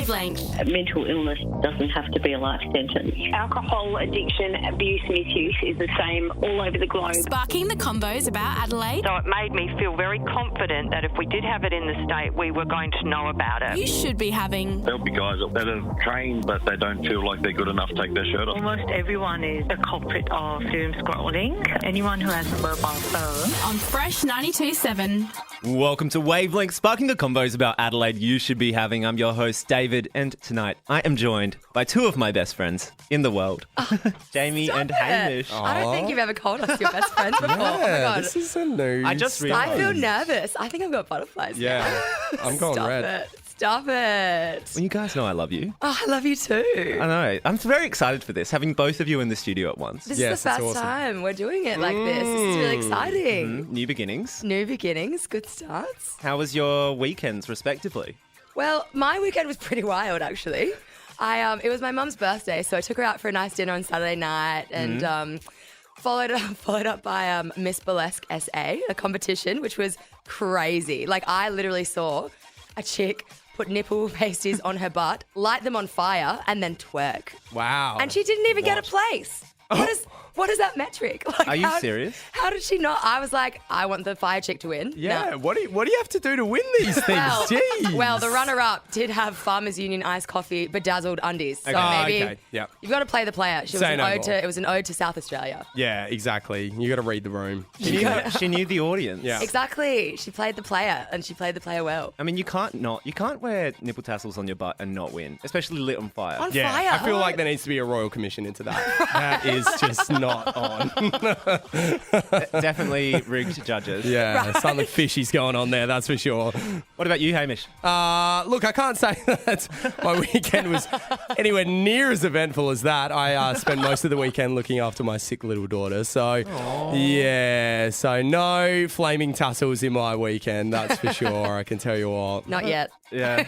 Wavelength. Mental illness doesn't have to be a life sentence. Alcohol addiction, abuse, misuse is the same all over the globe. Sparking the combos about Adelaide. So it made me feel very confident that if we did have it in the state, we were going to know about it. You should be having. There'll be guys that are trained, but they don't feel like they're good enough to take their shirt off. Almost everyone is a culprit of doom scrolling. Anyone who has a mobile phone. On Fresh 92.7. Welcome to Wavelength, sparking the combos about Adelaide you should be having. I'm your host, David, and tonight I am joined by two of my best friends in the world, Jamie and Hamish. I don't think you've ever called us your best friends before. Oh my God. This is a new. I just realised. I feel nervous. I think I've got butterflies. Yeah, I'm going Stop red. it. Stop it. Well, you guys know I love you. Oh, I love you too. I know. I'm very excited for this, having both of you in the studio at once. This Yes, is the it's first awesome. time we're doing it like this. This is really exciting. New beginnings. New beginnings, good starts. How was your weekends, respectively? Well, my weekend was pretty wild, actually. It was my mum's birthday, so I took her out for a nice dinner on Saturday night and followed up by Miss Burlesque SA, a competition, which was crazy. Like, I literally saw a chick put nipple pasties on her butt, light them on fire, and then twerk. Wow. And she didn't even get a place. What is that metric? Like, Are you serious? How did she not? I was like, I want the fire chick to win. Yeah. No. What do you have to do to win these things? Jeez. Well, the runner-up did have Farmers Union iced coffee, bedazzled undies. So maybe okay. Yep. you've got to play the player. It was an ode to South Australia. Yeah, exactly. You got to read the room. She knew the audience. Yeah. Exactly. She played the player, and she played the player well. I mean, you can't wear nipple tassels on your butt and not win, especially lit on fire. On Yeah, fire. I feel like there needs to be a royal commission into that. That is just not on. Definitely rigged judges. Yeah, something fishy's going on there, that's for sure. What about you, Hamish? Look, I can't say that my weekend was anywhere near as eventful as that. I spent most of the weekend looking after my sick little daughter. So, yeah, so no flaming tassels in my weekend, that's for sure, I can tell you what. Not yet. Yeah.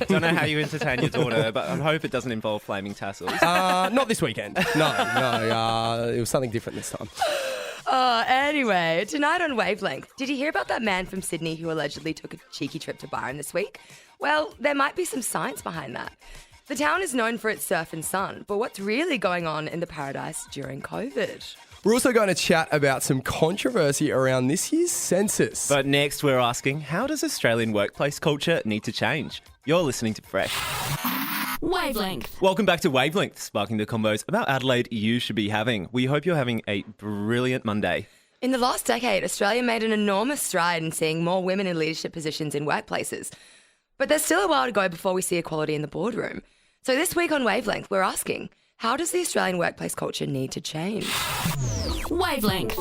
Don't know how you entertain your daughter, but I hope it doesn't involve flaming tassels. Not this weekend. No. It was something different this time. Anyway, tonight on Wavelength, did you hear about that man from Sydney who allegedly took a cheeky trip to Byron this week? Well, there might be some science behind that. The town is known for its surf and sun, but what's really going on in the paradise during COVID? We're also going to chat about some controversy around this year's census. But next, we're asking, how does Australian workplace culture need to change? You're listening to Fresh. Wavelength. Welcome back to Wavelength, sparking the combos about Adelaide you should be having. We hope you're having a brilliant Monday. In the last decade, Australia made an enormous stride in seeing more women in leadership positions in workplaces. But there's still a while to go before we see equality in the boardroom. So this week on Wavelength, we're asking, how does the Australian workplace culture need to change? Wavelength.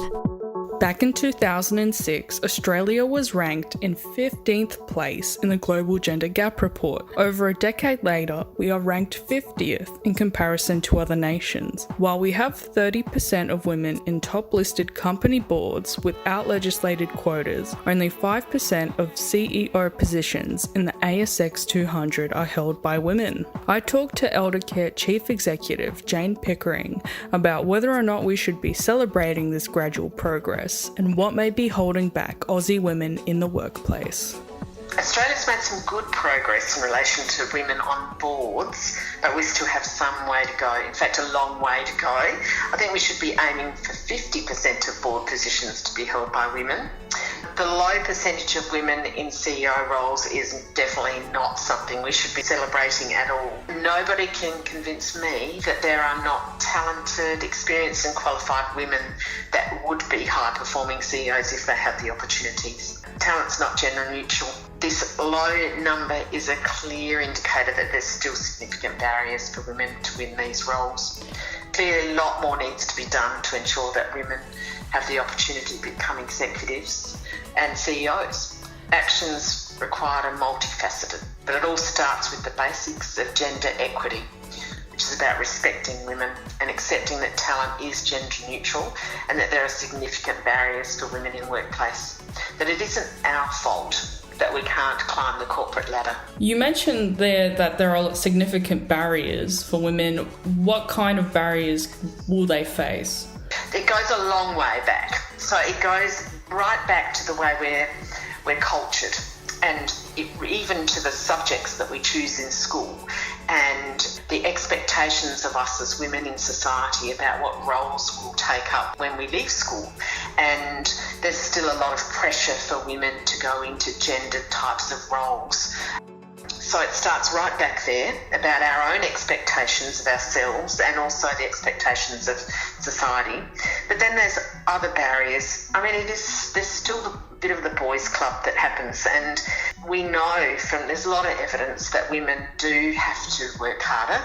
Back in 2006, Australia was ranked in 15th place in the Global Gender Gap Report. Over a decade later, we are ranked 50th in comparison to other nations. While we have 30% of women in top listed company boards without legislated quotas, only 5% of CEO positions in the ASX 200 are held by women. I talked to Eldercare Chief Executive Jane Pickering about whether or not we should be celebrating this gradual progress and what may be holding back Aussie women in the workplace. Australia's made some good progress in relation to women on boards, but we still have some way to go. In fact, a long way to go. I think we should be aiming for 50% of board positions to be held by women. The low percentage of women in CEO roles is definitely not something we should be celebrating at all. Nobody can convince me that there are not talented, experienced and qualified women that would be high-performing CEOs if they had the opportunities. Talent's not gender neutral. This low number is a clear indicator that there's still significant barriers for women to win these roles. Clearly, a lot more needs to be done to ensure that women have the opportunity to become executives and CEOs. Actions required are multifaceted, but it all starts with the basics of gender equity, which is about respecting women and accepting that talent is gender neutral and that there are significant barriers for women in workplace, that it isn't our fault that we can't climb the corporate ladder. You mentioned there that there are significant barriers for women. What kind of barriers will they face? It goes a long way back. So it goes right back to the way we're cultured. and even to the subjects that we choose in school, and the expectations of us as women in society about what roles we'll take up when we leave school. And there's still a lot of pressure for women to go into gendered types of roles. So it starts right back there about our own expectations of ourselves and also the expectations of society. But then there's other barriers. I mean, there's still a bit of the boys' club that happens, and we know there's a lot of evidence that women do have to work harder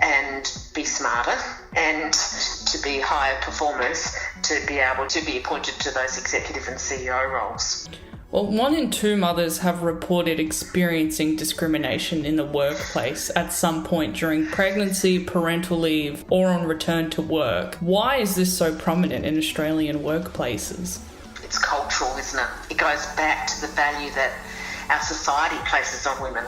and be smarter and to be higher performers to be able to be appointed to those executive and CEO roles. Well, 1 in 2 mothers have reported experiencing discrimination in the workplace at some point during pregnancy, parental leave, or on return to work. Why is this so prominent in Australian workplaces? It's cultural, isn't it? It goes back to the value that our society places on women.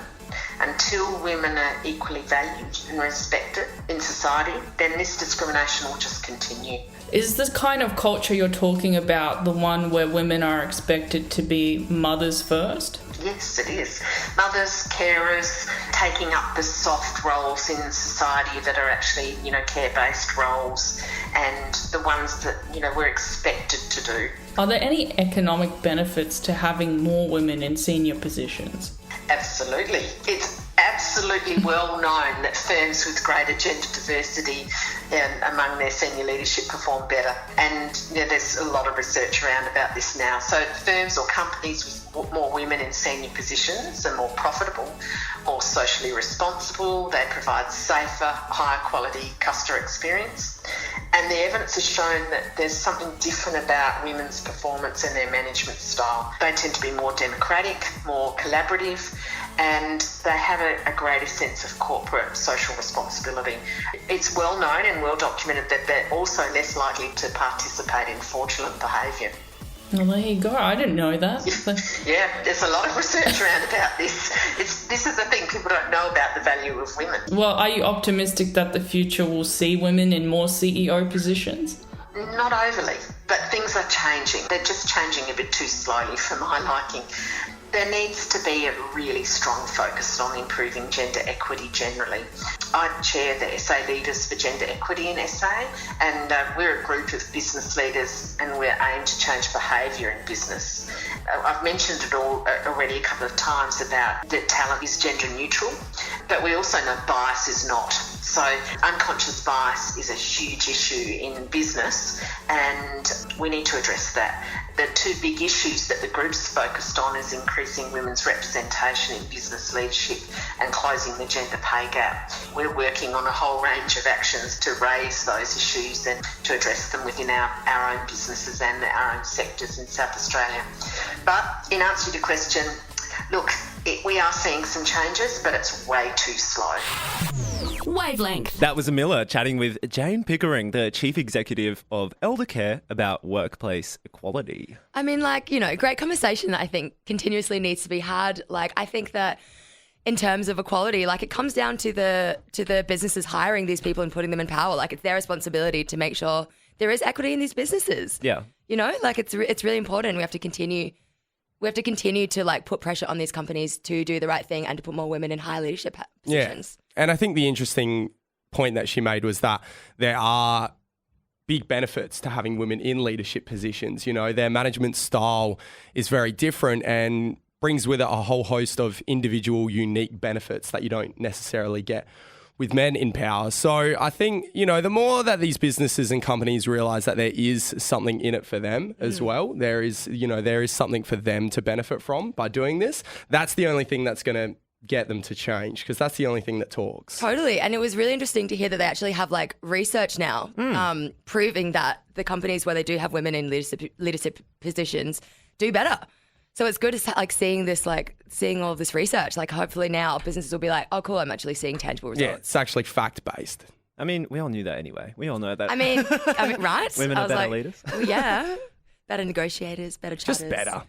Until women are equally valued and respected in society, then this discrimination will just continue. Is the kind of culture you're talking about the one where women are expected to be mothers first? Yes, it is. Mothers, carers, taking up the soft roles in society that are actually, care-based roles, and the ones that, we're expected to do. Are there any economic benefits to having more women in senior positions? Absolutely. It's absolutely well known that firms with greater gender diversity among their senior leadership perform better. And there's a lot of research around about this now. So firms or companies with more women in senior positions are more profitable, more socially responsible. They provide safer, higher quality customer experience. And the evidence has shown that there's something different about women's performance and their management style. They tend to be more democratic, more collaborative, and they have a greater sense of corporate social responsibility. It's well known and well documented that they're also less likely to participate in fraudulent behaviour. Well, there you go. I didn't know that. Yeah, there's a lot of research around about this. This is the thing, people don't know about the value of women. Well, are you optimistic that the future will see women in more CEO positions? Not overly, but things are changing. They're just changing a bit too slowly for my liking. There needs to be a really strong focus on improving gender equity generally. I chair the SA Leaders for Gender Equity in SA, and we're a group of business leaders and we're aimed to change behaviour in business. I've mentioned it already a couple of times about that talent is gender neutral, but we also know bias is not. So unconscious bias is a huge issue in business, and we need to address that. The 2 big issues that the group's focused on is increasing women's representation in business leadership and closing the gender pay gap. We're working on a whole range of actions to raise those issues and to address them within our own businesses and our own sectors in South Australia. But in answer to your question, look, we are seeing some changes, but it's way too slow. Wavelength. That was Miller chatting with Jane Pickering, the Chief Executive of Eldercare, about workplace equality. I mean, great conversation that I think continuously needs to be had. I think that in terms of equality, it comes down to the businesses hiring these people and putting them in power. It's their responsibility to make sure there is equity in these businesses. Yeah. It's really important. We have to continue to put pressure on these companies to do the right thing and to put more women in high leadership positions. Yeah. And I think the interesting point that she made was that there are big benefits to having women in leadership positions. Their management style is very different and brings with it a whole host of individual unique benefits that you don't necessarily get with men in power. So I think, the more that these businesses and companies realise that there is something in it for them as well, there is something for them to benefit from by doing this, that's the only thing that's going to get them to change, because that's the only thing that talks. Totally. And it was really interesting to hear that they actually have research now proving that the companies where they do have women in leadership positions do better. So it's good to seeing this, seeing all of this research. Hopefully now businesses will be like, oh, cool, I'm actually seeing tangible results. Yeah, it's actually fact-based. I mean, we all knew that anyway. We all know that. I mean right? Women are better leaders. Well, yeah. Better negotiators, better chatters. Just better.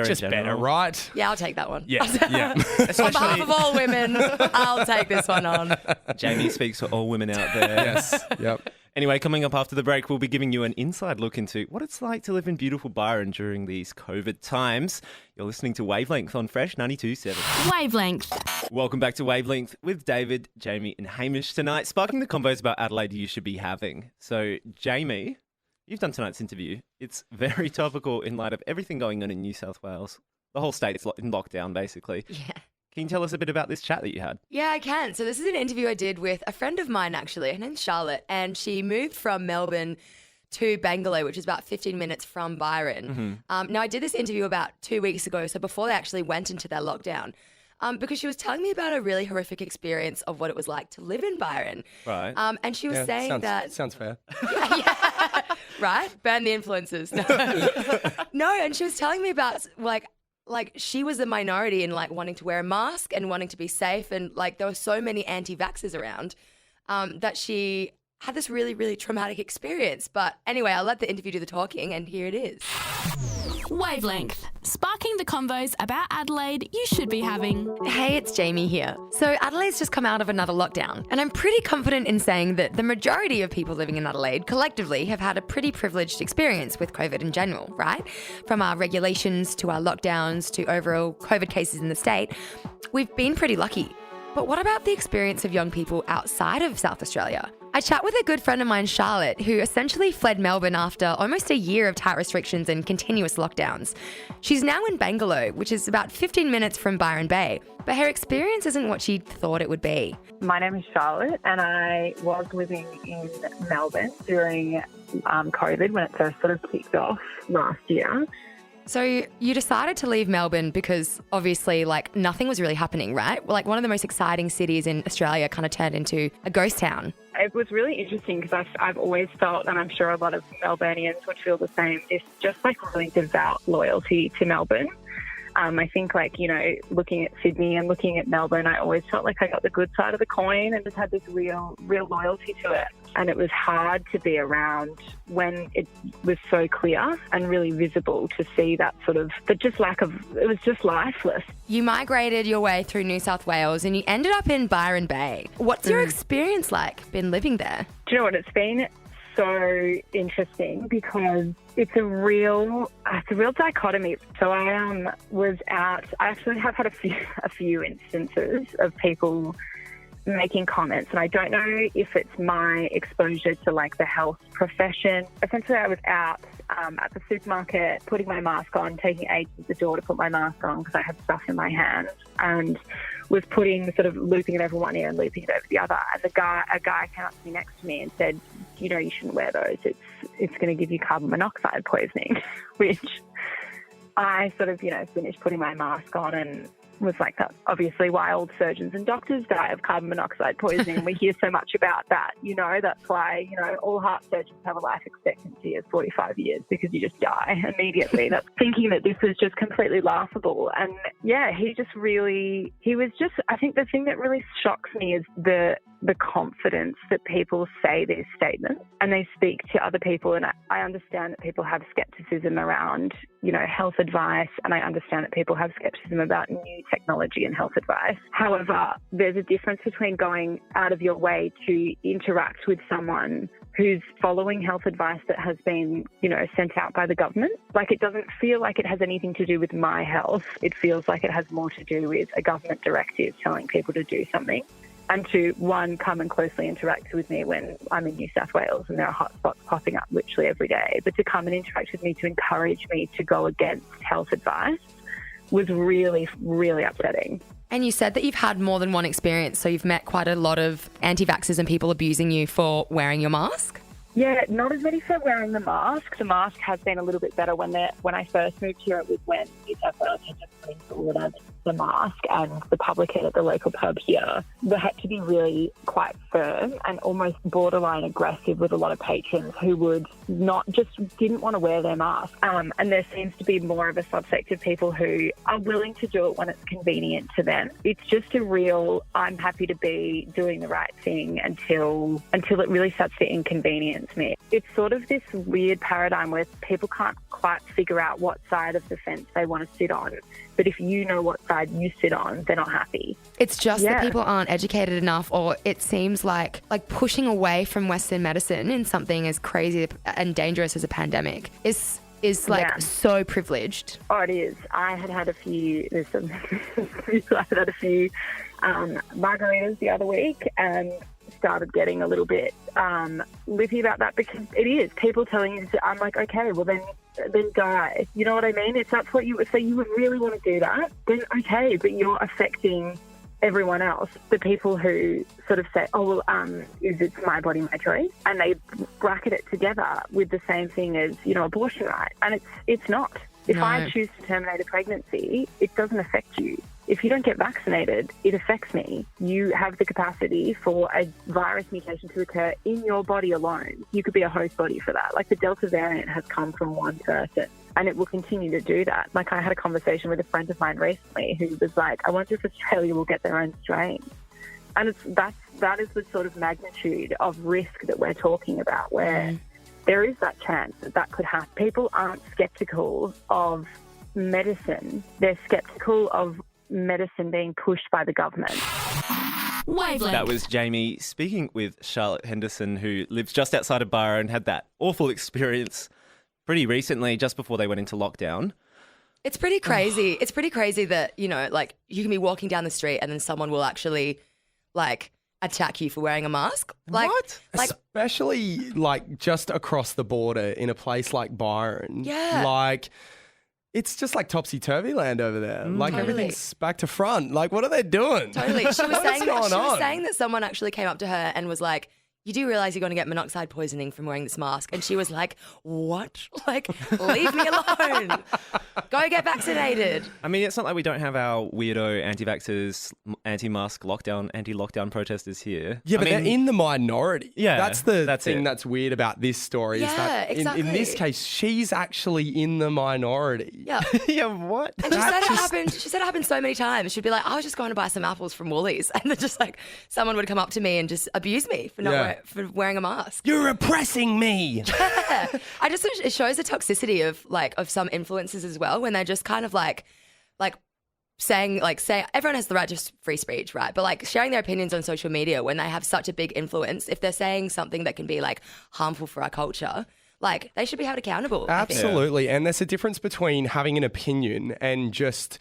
Just better, right? Yeah, I'll take that one. Yeah. On behalf of all women, I'll take this one on. Jamie speaks for all women out there. Yes. Yep. Anyway, coming up after the break, we'll be giving you an inside look into what it's like to live in beautiful Byron during these COVID times. You're listening to Wavelength on Fresh 92.7. Wavelength. Welcome back to Wavelength with David, Jamie and Hamish tonight, sparking the convos about Adelaide you should be having. So, Jamie, you've done tonight's interview. It's very topical in light of everything going on in New South Wales. The whole state's in lockdown, basically. Yeah. Can you tell us a bit about this chat that you had? Yeah, I can. So this is an interview I did with a friend of mine, actually. Her name's Charlotte, and she moved from Melbourne to Bangalore, which is about 15 minutes from Byron. Now, I did this interview about 2 weeks ago, so before they actually went into their lockdown, because she was telling me about a really horrific experience of what it was like to live in Byron. Right. And she was saying that... Sounds fair. Yeah. Right? Burn the influences. No. No, and she was telling me about, like she was a minority in like wanting to wear a mask and wanting to be safe, and like there were so many anti-vaxxers around that she had this really, really traumatic experience. But anyway, I'll let the interview do the talking, and here it is. Wavelength. Sparking the convos about Adelaide you should be having. Hey, it's Jamie here. So Adelaide's just come out of another lockdown, and I'm pretty confident in saying that the majority of people living in Adelaide collectively have had a pretty privileged experience with COVID in general, right? From our regulations to our lockdowns to overall COVID cases in the state, we've been pretty lucky. But what about the experience of young people outside of South Australia? I chat with a good friend of mine, Charlotte, who essentially fled Melbourne after almost a year of tight restrictions and continuous lockdowns. She's now in Bangalore, which is about 15 minutes from Byron Bay, but her experience isn't what she thought it would be. My name is Charlotte, and I was living in Melbourne during COVID when it first sort of kicked off last year. So you decided to leave Melbourne because obviously like nothing was really happening, right? Like one of the most exciting cities in Australia kind of turned into a ghost town. It was really interesting because I've always felt, and I'm sure a lot of Melburnians would feel the same, this just like really devout loyalty to Melbourne. I think like, you know, looking at Sydney and looking at Melbourne, I always felt like I got the good side of the coin and just had this real loyalty to it. And it was hard to be around when it was so clear and really visible to see that sort of, but just it was just lifeless. You migrated your way through New South Wales and you ended up in Byron Bay. What's your experience like, been living there? Do you know what, it's been so interesting because it's a real dichotomy. So I was out. I actually have had a few instances of people making comments, and I don't know if it's my exposure to like the health profession. Essentially, I was out at the supermarket putting my mask on, taking ages at the door to put my mask on because I had stuff in my hands, and was looping it over one ear and looping it over the other. And a guy came up to me next to me and said, you know, you shouldn't wear those. It's going to give you carbon monoxide poisoning, which I finished putting my mask on and was like, that's obviously why old surgeons and doctors die of carbon monoxide poisoning. We hear so much about that, you know, that's why, you know, all heart surgeons have a life expectancy of 45 years because you just die immediately. That's thinking that this was just completely laughable. And yeah, I think the thing that really shocks me is the confidence that people say these statements and they speak to other people. And I understand that people have skepticism around, you know, health advice, and I understand that people have skepticism about new technology and health advice. However, there's a difference between going out of your way to interact with someone who's following health advice that has been, you know, sent out by the government. Like, it doesn't feel like it has anything to do with my health. It feels like it has more to do with a government directive telling people to do something. And to, one, come and closely interact with me when I'm in New South Wales and there are hotspots popping up literally every day, but to come and interact with me to encourage me to go against health advice was really, really upsetting. And you said that you've had more than one experience, so you've met quite a lot of anti-vaxxers and people abusing you for wearing your mask? Yeah, not as many for wearing the mask. The mask has been a little bit better. When I first moved here, it was when New South Wales had to put into order the mask, and the publican at the local pub here, they had to be really quite firm and almost borderline aggressive with a lot of patrons who didn't want to wear their mask. And there seems to be more of a subsect of people who are willing to do it when it's convenient to them. It's just a real, I'm happy to be doing the right thing until it really starts to inconvenience me. It's sort of this weird paradigm where people can't quite figure out what side of the fence they want to sit on. But if you know what side you sit on, they're not happy. It's just that people aren't educated enough, or it seems like pushing away from Western medicine in something as crazy and dangerous as a pandemic is so privileged. Oh, it is. I had a few. I had a few margaritas the other week and started getting a little bit lippy about that, because it is people telling you. I'm like, okay, well then die. You know what I mean? If that's what you would really want to do that, then okay, but you're affecting everyone else. The people who sort of say, oh, well, it's my body, my choice, and they bracket it together with the same thing as, abortion right. And it's not. If I choose to terminate a pregnancy, it doesn't affect you. If you don't get vaccinated, it affects me. You have the capacity for a virus mutation to occur in your body alone. You could be a host body for that. Like the Delta variant has come from one person, and it will continue to do that. Like I had a conversation with a friend of mine recently who was like, I wonder if Australia will get their own strain. And that is the sort of magnitude of risk that we're talking about, where there is that chance that could happen. People aren't sceptical of medicine. They're sceptical of medicine being pushed by the government. Wavelength. That was Jamie speaking with Charlotte Henderson, who lives just outside of Byron, had that awful experience pretty recently, just before they went into lockdown. It's pretty crazy. It's pretty crazy that, you can be walking down the street and then someone will actually, attack you for wearing a mask. What? Especially, just across the border in a place like Byron. Yeah. It's just like topsy-turvy land over there. Totally. Everything's back to front. What are they doing? Totally. She was on? saying that someone actually came up to her and was like, you do realise you're going to get monoxide poisoning from wearing this mask? And she was like, what? Leave me alone. Go get vaccinated. I mean, it's not like we don't have our weirdo anti-vaxxers, anti-lockdown protesters here. Yeah, but they're in the minority. Yeah, that's the thing that's weird about this story. Is that exactly. in this case, she's actually in the minority. Yeah. Yeah, what? And she said it happened so many times. She'd be like, I was just going to buy some apples from Woolies. And then just someone would come up to me and just abuse me for wearing a mask. You're oppressing me. Yeah. It shows the toxicity of some influencers as well, when they're just kind of saying everyone has the right to free speech, right? But sharing their opinions on social media when they have such a big influence, if they're saying something that can be harmful for our culture, they should be held accountable. Absolutely. And there's a difference between having an opinion and just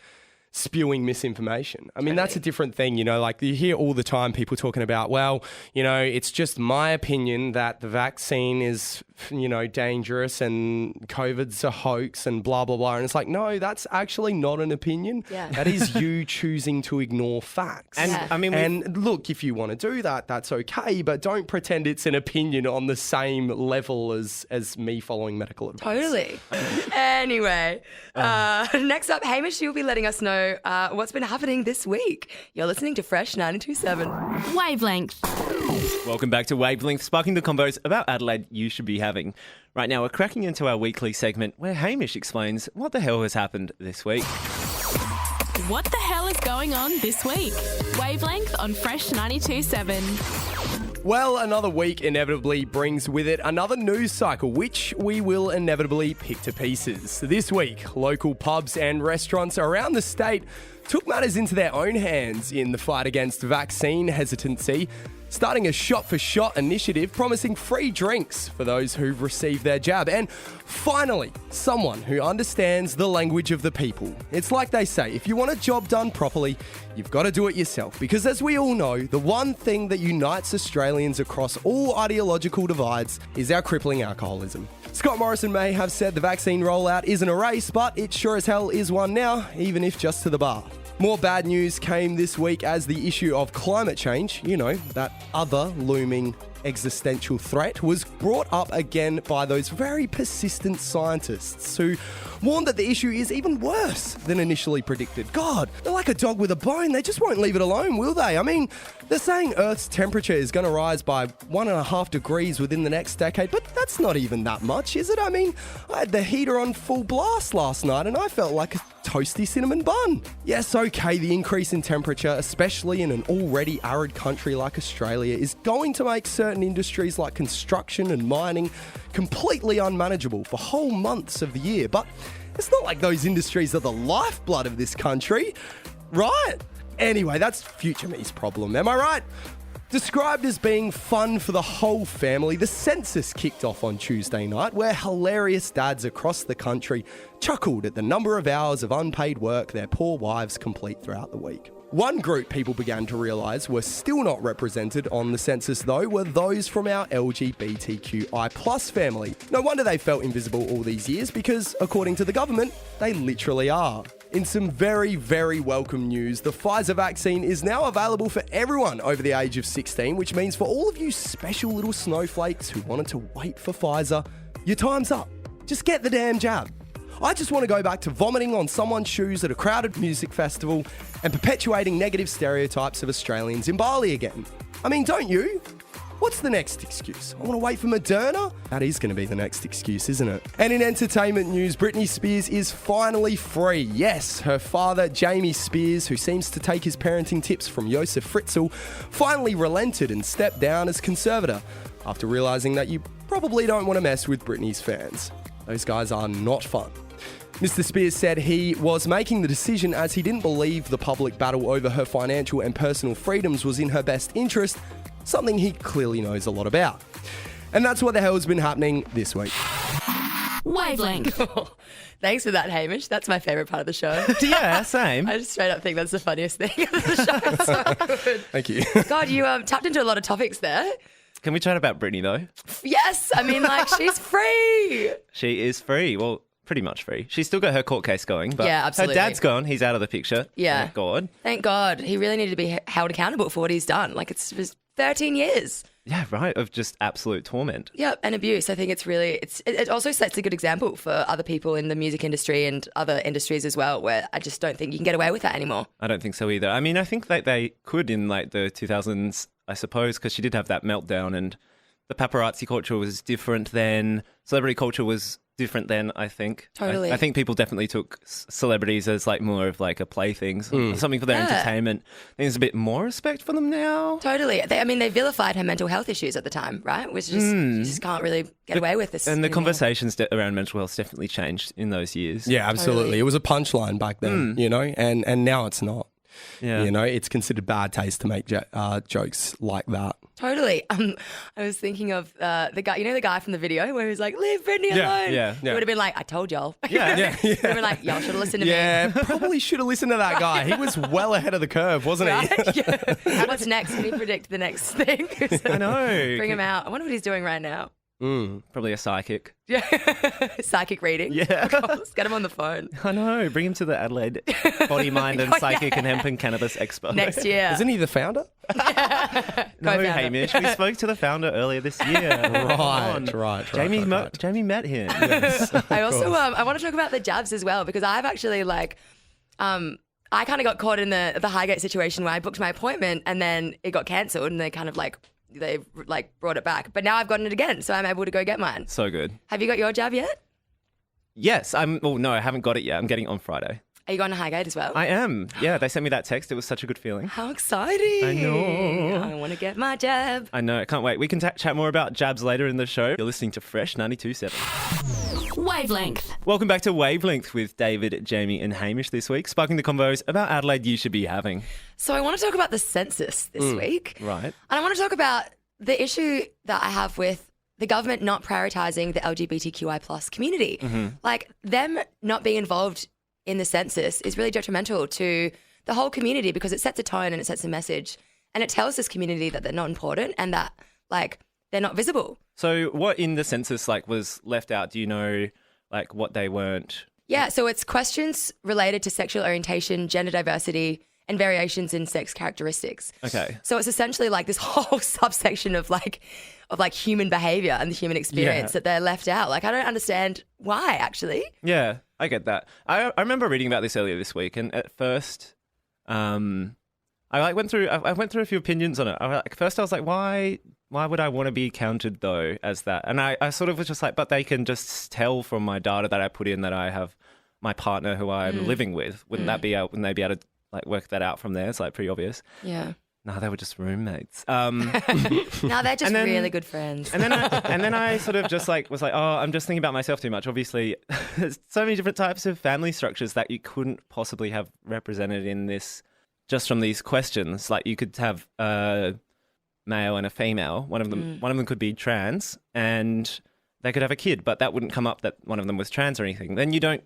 spewing misinformation. I mean, that's a different thing, you hear all the time people talking about, well, it's just my opinion that the vaccine is, dangerous and COVID's a hoax and blah, blah, blah. And it's no, that's actually not an opinion. Yeah. That is you choosing to ignore facts. And I mean, and look, if you want to do that, that's okay, but don't pretend it's an opinion on the same level as me following medical advice. Totally. Anyway, next up, Hamish, you'll be letting us know what's been happening this week. You're listening to Fresh 92.7. Wavelength. Welcome back to Wavelength, sparking the combos about Adelaide you should be having. Right now, we're cracking into our weekly segment where Hamish explains what the hell has happened this week. What the hell is going on this week? Wavelength on Fresh 92.7. Well, another week inevitably brings with it another news cycle, which we will inevitably pick to pieces. This week, local pubs and restaurants around the state took matters into their own hands in the fight against vaccine hesitancy, starting a shot-for-shot initiative promising free drinks for those who've received their jab. And finally, someone who understands the language of the people. It's like they say, if you want a job done properly, you've got to do it yourself. Because as we all know, the one thing that unites Australians across all ideological divides is our crippling alcoholism. Scott Morrison may have said the vaccine rollout isn't a race, but it sure as hell is one now, even if just to the bar. More bad news came this week as the issue of climate change, that other looming existential threat, was brought up again by those very persistent scientists who warned that the issue is even worse than initially predicted. God, they're like a dog with a bone. They just won't leave it alone, will they? I mean, they're saying Earth's temperature is going to rise by 1.5 degrees within the next decade, but that's not even that much, is it? I mean, I had the heater on full blast last night and I felt like a toasty cinnamon bun. Yes, okay, the increase in temperature, especially in an already arid country like Australia, is going to make certain certain industries like construction and mining completely unmanageable for whole months of the year. But it's not like those industries are the lifeblood of this country, right? Anyway, that's future me's problem, am I right? Described as being fun for the whole family, the Census kicked off on Tuesday night, where hilarious dads across the country chuckled at the number of hours of unpaid work their poor wives complete throughout the week. One group people began to realise were still not represented on the census, though, were those from our LGBTQI+ family. No wonder they felt invisible all these years, because, according to the government, they literally are. In some very, very welcome news, the Pfizer vaccine is now available for everyone over the age of 16, which means for all of you special little snowflakes who wanted to wait for Pfizer, your time's up. Just get the damn jab. I just want to go back to vomiting on someone's shoes at a crowded music festival and perpetuating negative stereotypes of Australians in Bali again. I mean, don't you? What's the next excuse? I want to wait for Moderna? That is going to be the next excuse, isn't it? And in entertainment news, Britney Spears is finally free. Yes, her father, Jamie Spears, who seems to take his parenting tips from Josef Fritzl, finally relented and stepped down as conservator after realising that you probably don't want to mess with Britney's fans. Those guys are not fun. Mr. Spears said he was making the decision as he didn't believe the public battle over her financial and personal freedoms was in her best interest, something he clearly knows a lot about. And that's what the hell has been happening this week. Wavelength. Thanks for that, Hamish. That's my favourite part of the show. Yeah, same. I just straight up think that's the funniest thing of the show. It's so good. Thank you. God, you tapped into a lot of topics there. Can we chat about Britney, though? Yes. I mean, like, she's free. She is free. Well, pretty much free. She's still got her court case going, but yeah, absolutely. Her dad's gone. He's out of the picture. Yeah. Thank God. Thank God. He really needed to be held accountable for what he's done. Like, it was 13 years. Yeah, right, of just absolute torment. Yeah, and abuse. I think it's really, it also sets a good example for other people in the music industry and other industries as well, where I just don't think you can get away with that anymore. I don't think so either. I mean, I think that they could in like the 2000s, I suppose, because she did have that meltdown and the paparazzi culture was different then. Celebrity culture was different then, I think. Totally. I think people definitely took celebrities as like more of like a plaything, something for their entertainment. I think there's a bit more respect for them now. Totally. They vilified her mental health issues at the time, right? Which just, you just can't really get away with this. And the anymore. Conversations around mental health definitely changed in those years. Yeah, absolutely. Totally. It was a punchline back then, you know, and now it's not. Yeah. You know, it's considered bad taste to make jokes like that. Totally. I was thinking of the guy, the guy from the video where he was like, leave Britney alone. Yeah. He would have been like, I told y'all. Yeah. He would have been like, y'all should have listened to me. Yeah, probably should have listened to that guy. He was well ahead of the curve, wasn't he? Right? Yeah. What's next? Can he predict the next thing? I know. Bring him out. I wonder what he's doing right now. Probably a psychic. Yeah. Psychic reading. Yeah. Let's get him on the phone. I know. Bring him to the Adelaide Body, Mind and Psychic and Hemp and Cannabis Expo. Next year. Isn't he the founder? No, Hamish. We spoke to the founder earlier this year. Right. Jamie met him. Yes. I also I want to talk about the jabs as well, because I've actually I kind of got caught in the Highgate situation where I booked my appointment and then it got cancelled and they kind of they brought it back. But now I've gotten it again, so I'm able to go get mine. So good. Have you got your jab yet? Yes. No, I haven't got it yet. I'm getting it on Friday. Are you going to Highgate as well? I am. Yeah, they sent me that text. It was such a good feeling. How exciting. I know. I want to get my jab. I know. I can't wait. We can chat more about jabs later in the show. You're listening to Fresh 92.7. Wavelength. Welcome back to Wavelength with David, Jamie and Hamish this week, sparking the convos about Adelaide you should be having. So I want to talk about the census this week. Right. And I want to talk about the issue that I have with the government not prioritising the LGBTQI+ community. Mm-hmm. Like, them not being involved in the census is really detrimental to the whole community, because it sets a tone and it sets a message and it tells this community that they're not important and that, they're not visible. So what in the census, was left out? Do you know, what they weren't? Yeah, so it's questions related to sexual orientation, gender diversity, and variations in sex characteristics. Okay. So it's essentially this whole subsection of human behaviour and the human experience that they're left out. I don't understand why, actually. Yeah, I get that. I remember reading about this earlier this week, and at first, I went through a few opinions on it. At first, I was like, why would I want to be counted though as that? And I sort of was just like, but they can just tell from my data that I put in that I have my partner who I'm living with. Wouldn't they be able to work that out from there? It's pretty obvious. Yeah. No, they were just roommates. No, they're just really good friends. And then I sort of just like was like, oh, I'm just thinking about myself too much. Obviously, there's so many different types of family structures that you couldn't possibly have represented in this just from these questions. Like you could have a male and a female. One of them could be trans, and they could have a kid, but that wouldn't come up that one of them was trans or anything. Then you don't.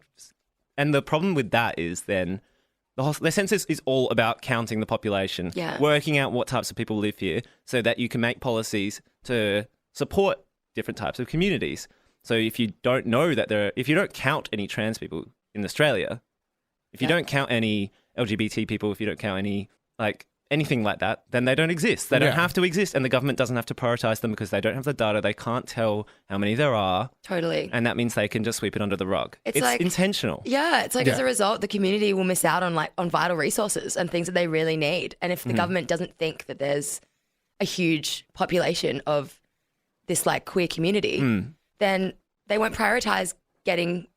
And the problem with that is then. The census is all about counting the population, working out what types of people live here so that you can make policies to support different types of communities. So if you don't know that if you don't count any trans people in Australia, if you don't count any LGBT people, if you don't count any, like, anything like that, then they don't exist. They don't have to exist, and the government doesn't have to prioritise them because they don't have the data. They can't tell how many there are. Totally. And that means they can just sweep it under the rug. It's like, intentional. Yeah, it's like as a result, the community will miss out on vital resources and things that they really need. And if the government doesn't think that there's a huge population of this like queer community, then they won't prioritise giving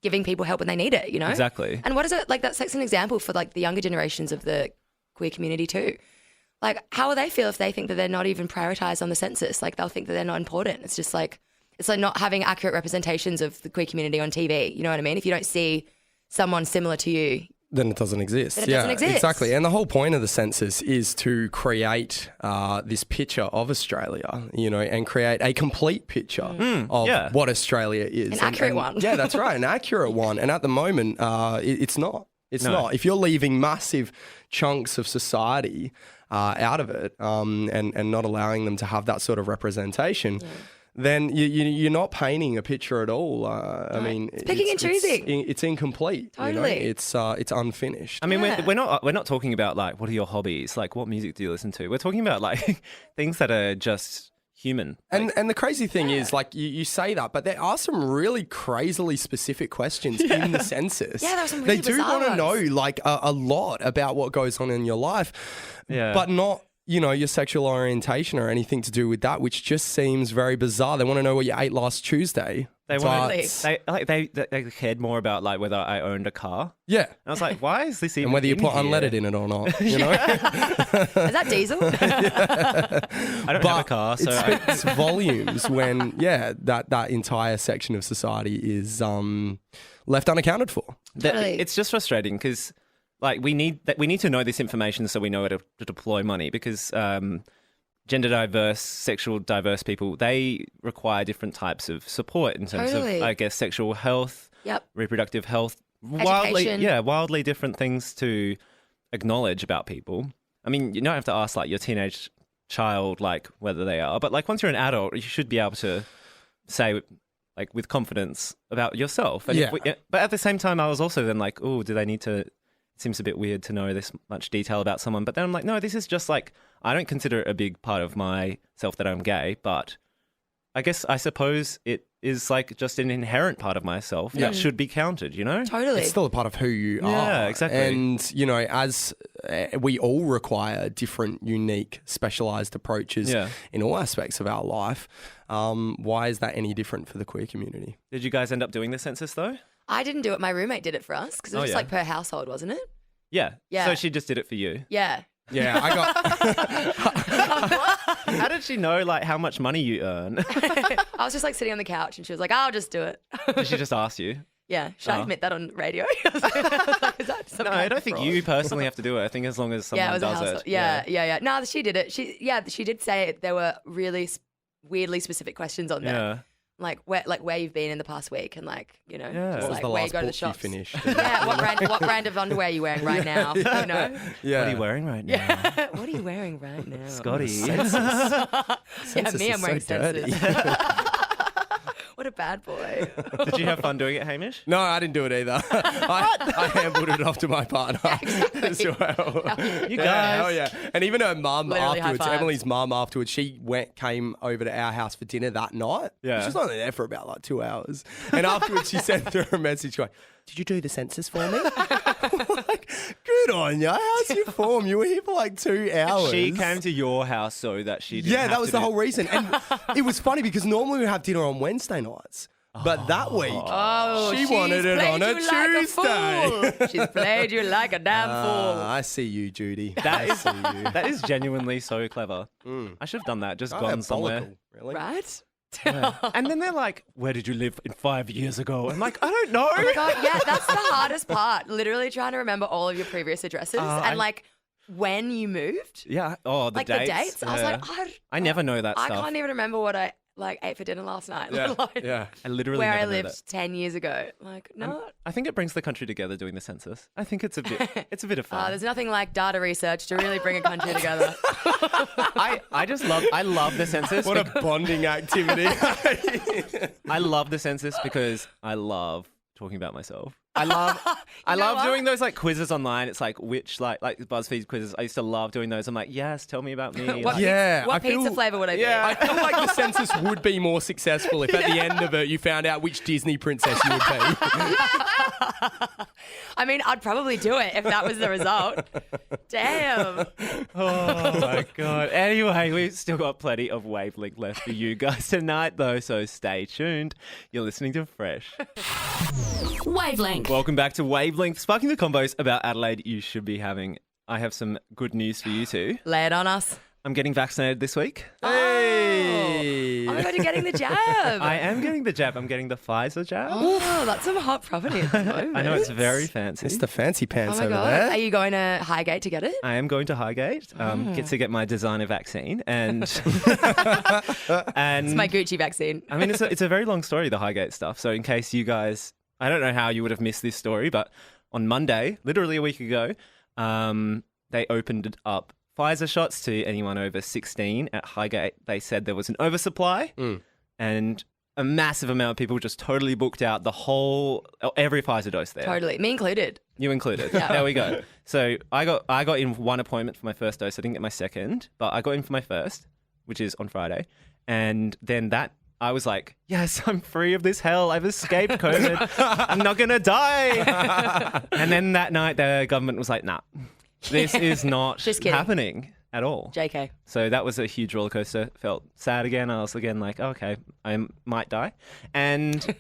people help when they need it, you know? Exactly. And what is it, like that sets an example for like the younger generations of the queer community too. Like, how will they feel if they think that they're not even prioritised on the census? Like, they'll think that they're not important. It's just like, it's like not having accurate representations of the queer community on TV. You know what I mean? If you don't see someone similar to you, then it doesn't exist. Then it doesn't exist. Exactly. And the whole point of the census is to create this picture of Australia, you know, and create a complete picture of what Australia is. An accurate one. Yeah, that's right, an accurate one. And at the moment, it's not. It's not. If you're leaving massive chunks of society out of it and not allowing them to have that sort of representation, then you're not painting a picture at all. I mean, it's picking and choosing. It's incomplete. Totally. You know? It's unfinished. I mean, we're not talking about like what are your hobbies, like what music do you listen to. We're talking about like things that are just human. And the crazy thing is, like, you say that, but there are some really crazily specific questions in the census. Yeah, there are some really They do bizarre want to know, ones. like, a lot about what goes on in your life, but not, you know, your sexual orientation or anything to do with that, which just seems very bizarre. They want to know what you ate last Tuesday. They cared more about like whether I owned a car. Yeah. And I was like, why is this even and whether you in put here? unleaded in it or not, you know? Is that diesel? I don't have a car, so it speaks volumes when, that entire section of society is left unaccounted for. Totally. It's just frustrating because like we need to know this information so we know where to deploy money because gender diverse, sexual diverse people, they require different types of support in terms of, I guess, sexual health, reproductive health, wildly different things to acknowledge about people. I mean, you don't have to ask like your teenage child like whether they are, but like once you're an adult, you should be able to say like with confidence about yourself. And but at the same time, I was also then like, oh, do they need to? It seems a bit weird to know this much detail about someone. But then I'm like, no, this is just like, I don't consider it a big part of myself that I'm gay, but I suppose it is like just an inherent part of myself that should be counted, you know? Totally. It's still a part of who you are. Yeah, exactly. And, you know, as we all require different, unique, specialised approaches in all aspects of our life, why is that any different for the queer community? Did you guys end up doing the census though? I didn't do it. My roommate did it for us because it was just like per household, wasn't it? Yeah. Yeah. So she just did it for you? Yeah. Yeah, I got... How did she know like how much money you earn? I was just like sitting on the couch and she was like, I'll just do it. Did she just ask you? Yeah. Should I admit that on radio? I was like, is that some No, kind I of don't think fraud? you personally have to do it. I think as long as someone does it. Yeah. No, she did it. She did say there were really weirdly specific questions on there. Yeah. Like where you've been in the past week and like, you know, just What was like the where you last go to the book you shops. finished? Yeah, what brand of underwear are you wearing right now? You know? Yeah. What are you wearing right now? Yeah. What are you wearing right now? Scotty. Census, me, I'm wearing dirty. Census. What a bad boy. Did you have fun doing it, Hamish? No, I didn't do it either. I handled it off to my partner as well. You guys. Oh yeah. And even her mum Literally afterwards, high fives. Emily's mum afterwards, she came over to our house for dinner that night. Yeah. She was only there for about like 2 hours. And afterwards she sent through a message going, did you do the census for me? Like, good on you. How's your form? You were here for like 2 hours. She came to your house so that she didn't Yeah, have that was to the do- whole reason. And it was funny because normally we have dinner on Wednesday nights. But that week, she she's wanted it on a played you like Tuesday. fool. She's played you like a damn fool. I see you, Judy. That is genuinely so clever. I should have done that. Just gone somewhere. Really? Right? Yeah. And then they're like, "Where did you live 5 years ago?" I'm like, "I don't know." Oh my God, yeah, that's the hardest part. Literally trying to remember all of your previous addresses and like when you moved. Yeah. Oh, the dates. The dates. I was like, I never know that I stuff. can't even remember what I ate for dinner last night. Yeah. let alone Yeah. I literally where never I know lived that. 10 years ago. Like, no. I think it brings the country together doing the census. I think it's a bit of fun. There's nothing like data research to really bring a country together. I love the census. What a bonding activity. I love the census because I love talking about myself. I love doing those like quizzes online. It's like which like BuzzFeed quizzes. I used to love doing those. I'm like, yes, tell me about me. What pizza flavour would I be? I feel like the census would be more successful if at the end of it you found out which Disney princess you would be. I mean, I'd probably do it if that was the result. Damn. Oh my God. Anyway, we've still got plenty of Wavelength left for you guys tonight though, so stay tuned. You're listening to Fresh. Wavelength. Welcome back to Wavelength, sparking the combos about Adelaide you should be having. I have some good news for you two. Lay it on us. I'm getting vaccinated this week. Hey! Oh my God, you're getting the jab. I am getting the jab. I'm getting the Pfizer jab. Oh, that's some hot property at the moment. I know, it's very fancy. It's the fancy pants Oh my over God. there. Are you going to Highgate to get it? I am going to Highgate, get to get my designer vaccine, and It's my Gucci vaccine. I mean, it's a very long story, the Highgate stuff. So in case you guys, I don't know how you would have missed this story, but on Monday, literally a week ago, they opened up Pfizer shots to anyone over 16 at Highgate. They said there was an oversupply and a massive amount of people just totally booked out every Pfizer dose there. Totally. Me included. You included. Yeah. There we go. So I got in one appointment for my first dose. I didn't get my second, but I got in for my first, which is on Friday. And then I was like, yes, I'm free of this hell. I've escaped COVID. I'm not going to die. And then that night, the government was like, nah, this is not happening at all. JK. So that was a huge roller coaster. Felt sad again. I was again like, okay, I might die. And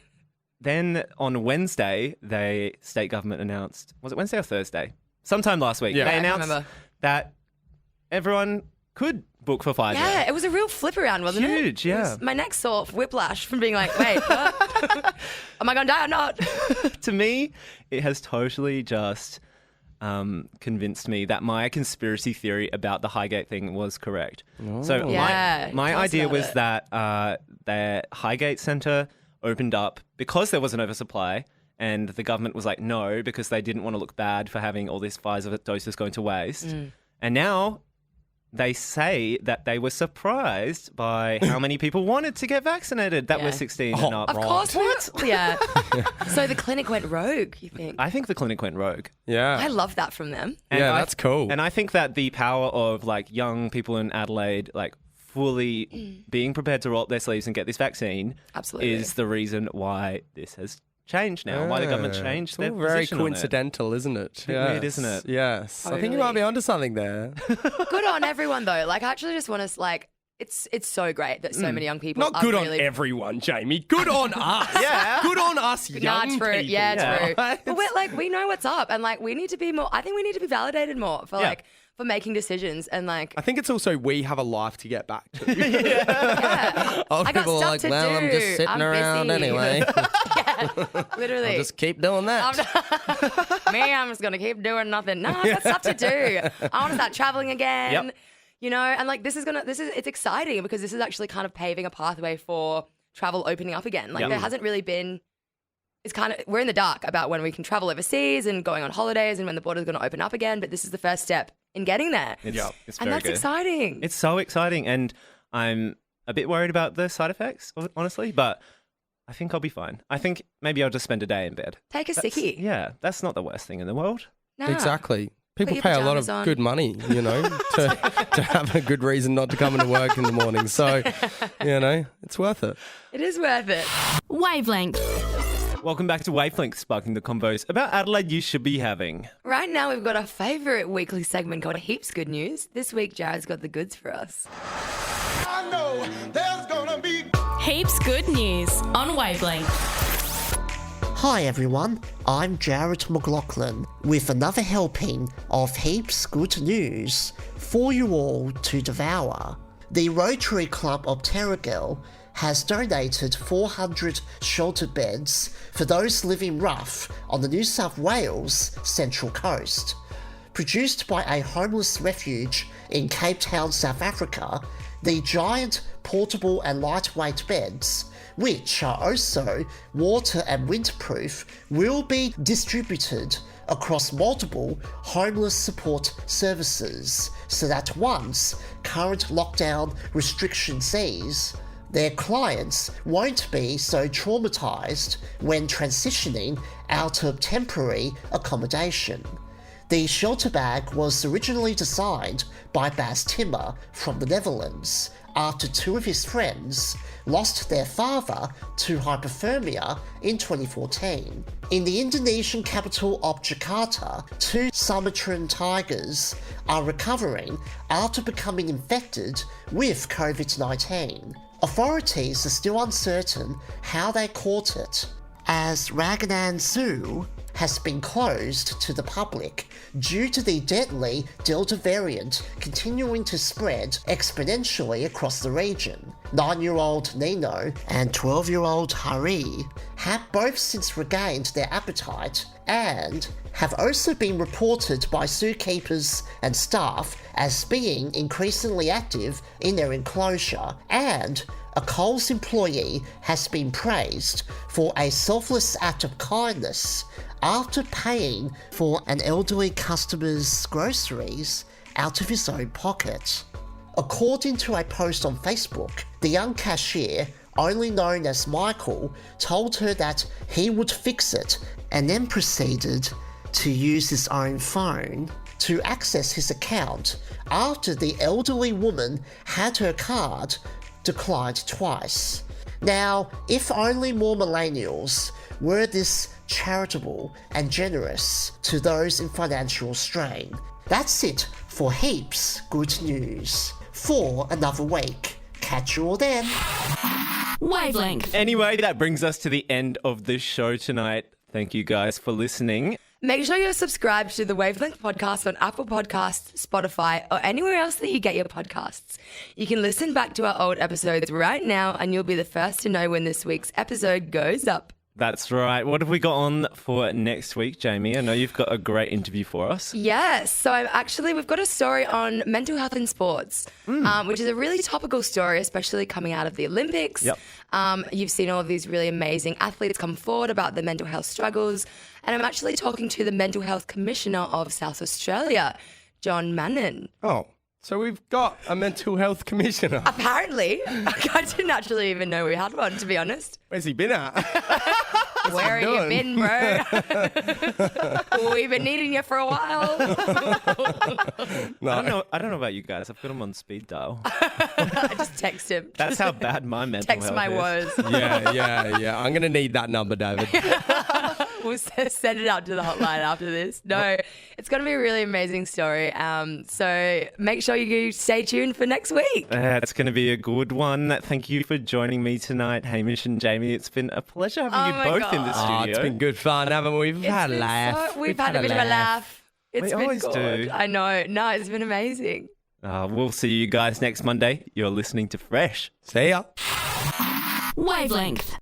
then on Wednesday, the state government announced, was it Wednesday or Thursday? Sometime last week. Yeah. They I announced that everyone could book for Pfizer. Yeah, it was a real flip around, wasn't it? Huge, yeah. It was my neck saw whiplash from being like, wait, what? Am I going to die or not? To me, it has totally just convinced me that my conspiracy theory about the Highgate thing was correct. Oh. So Yeah, my tell us idea about was it. that the Highgate Centre opened up because there was an oversupply, and the government was like, no, because they didn't want to look bad for having all these Pfizer doses going to waste. And now they say that they were surprised by how many people wanted to get vaccinated that were 16 and up. Of course. Yeah. So the clinic went rogue, you think? I think the clinic went rogue. Yeah. I love that from them. And Yeah, that's cool. And I think that the power of like young people in Adelaide, like fully being prepared to roll up their sleeves and get this vaccine, Absolutely. is the reason why this has changed now. Why the government changed It's their all very position on it. coincidental, isn't it? Bit weird, isn't it? Yes. I think you might be onto something there. Good on everyone, though. Like, I actually just want to, like, it's so great that so many young people Not are good really... on everyone, Jamie. Good on us. Yeah. Good on us young true. people. Yeah, true. Right? But we're like, we know what's up, and like, we need to be more. I think we need to be validated more for for making decisions and like. I think it's also we have a life to get back to. Yeah. Old I got people are stuff like, to well, do. I'm just sitting I'm around busy. anyway. Yeah, literally. I'll just keep doing that. I'm just gonna keep doing nothing. No, I've got stuff to do. I want to start traveling again. Yep. You know, and like it's exciting because this is actually kind of paving a pathway for travel opening up again. Like there hasn't really been. It's kind of, we're in the dark about when we can travel overseas and going on holidays and when the border's going to open up again. But this is the first step in getting there. It's and very that's good. exciting. It's so exciting, and I'm a bit worried about the side effects, honestly, but I think I'll be fine. I think maybe I'll just spend a day in bed. Take a sickie. Yeah, that's not the worst thing in the world. Nah. Exactly. People your pay a lot pajamas of on. good money, you know, to have a good reason not to come into work in the morning. So, you know, it's worth it. It is worth it. Wavelength. Welcome back to Wavelength, sparking the combos about Adelaide you should be having. Right now, we've got our favourite weekly segment called Heaps Good News. This week, Jared's got the goods for us. I know there's gonna be Heaps Good News on Wavelength. Hi everyone, I'm Jared McLaughlin with another helping of Heaps Good News for you all to devour. The Rotary Club of Terrigal has donated 400 shelter beds for those living rough on the New South Wales Central Coast. Produced by a homeless refuge in Cape Town, South Africa, the giant portable and lightweight beds, which are also water and windproof, will be distributed across multiple homeless support services so that once current lockdown restrictions ease, their clients won't be so traumatised when transitioning out of temporary accommodation. The shelter bag was originally designed by Bas Timmer from the Netherlands after two of his friends lost their father to hypothermia in 2014. In the Indonesian capital of Jakarta, two Sumatran tigers are recovering after becoming infected with COVID-19. Authorities are still uncertain how they caught it, as Raganan Zoo has been closed to the public due to the deadly Delta variant continuing to spread exponentially across the region. 9-year-old Nino and 12-year-old Hari have both since regained their appetite and have also been reported by zookeepers and staff as being increasingly active in their enclosure, and a Coles employee has been praised for a selfless act of kindness after paying for an elderly customer's groceries out of his own pocket. According to a post on Facebook, the young cashier, only known as Michael, told her that he would fix it and then proceeded to use his own phone to access his account after the elderly woman had her card declined twice. Now, if only more millennials were this charitable and generous to those in financial strain. That's it for Heaps Good News for another week. Catch you all then. Wavelength. Anyway, that brings us to the end of the show tonight. Thank you guys for listening. Make sure you're subscribed to the Wavelength podcast on Apple Podcasts, Spotify, or anywhere else that you get your podcasts. You can listen back to our old episodes right now, and you'll be the first to know when this week's episode goes up. That's right. What have we got on for next week, Jamie? I know you've got a great interview for us. Yes. So we've got a story on mental health in sports, which is a really topical story, especially coming out of the Olympics. Yep. You've seen all of these really amazing athletes come forward about their mental health struggles. And I'm actually talking to the Mental Health Commissioner of South Australia, John Mannon. Oh, so we've got a mental health commissioner. Apparently. I didn't actually even know we had one, to be honest. Where's he been at? Where have you been, bro? We've been needing you for a while. No. I don't know about you guys. I've got him on speed dial. I just text him. That's how bad my mental text health my is. woes. Yeah. I'm going to need that number, David. We'll send it out to the hotline after this. No, it's going to be a really amazing story. So make sure you stay tuned for next week. It's going to be a good one. Thank you for joining me tonight, Hamish and Jamie. It's been a pleasure having you both in the studio. Oh, it's been good fun, haven't we? We've had a laugh. We've had a bit of a laugh. It's been always good. do. I know. No, it's been amazing. We'll see you guys next Monday. You're listening to Fresh. See ya. Wavelength.